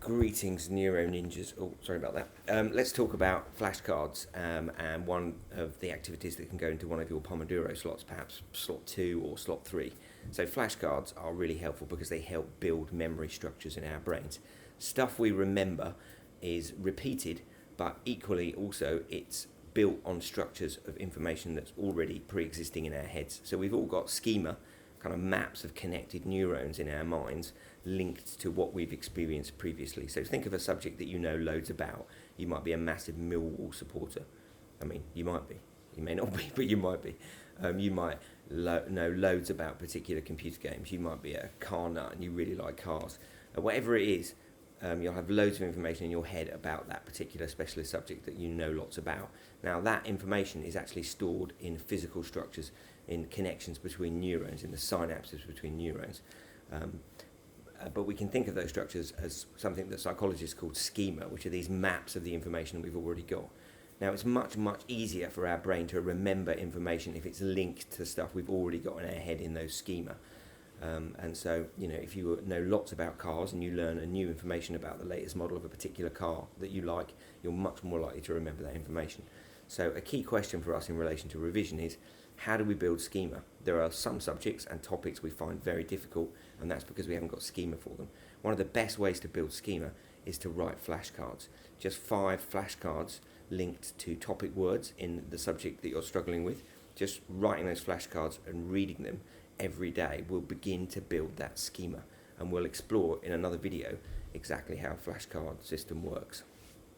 Greetings, Neuro Ninjas. Oh, sorry about that. Let's talk about flashcards and one of the activities that can go into one of your Pomodoro slots, perhaps slot 2 or slot 3. So flashcards are really helpful because they help build memory structures in our brains. Stuff we remember is repeated, but equally also it's built on structures of information that's already pre-existing in our heads. So we've all got schema, kind of maps of connected neurons in our minds linked to what we've experienced previously. So think of a subject that you know loads about. You might be a massive Millwall supporter. I mean, you might be. You may not be, but you might be. You might know loads about particular computer games. You might be a car nut and you really like cars. Whatever it is, you'll have loads of information in your head about that particular specialist subject that you know lots about. Now, that information is actually stored in physical structures, in connections between neurons, in the synapses between neurons. But we can think of those structures as something that psychologists call schema, which are these maps of the information we've already got. Now, it's much, much easier for our brain to remember information if it's linked to stuff we've already got in our head in those schema. And so, if you know lots about cars and you learn a new information about the latest model of a particular car that you like, you're much more likely to remember that information. So a key question for us in relation to revision is, how do we build schema? There are some subjects and topics we find very difficult, and that's because we haven't got schema for them. One of the best ways to build schema is to write flashcards. Just 5 flashcards linked to topic words in the subject that you're struggling with. Just writing those flashcards and reading them every day will begin to build that schema, and we'll explore in another video exactly how a flashcard system works.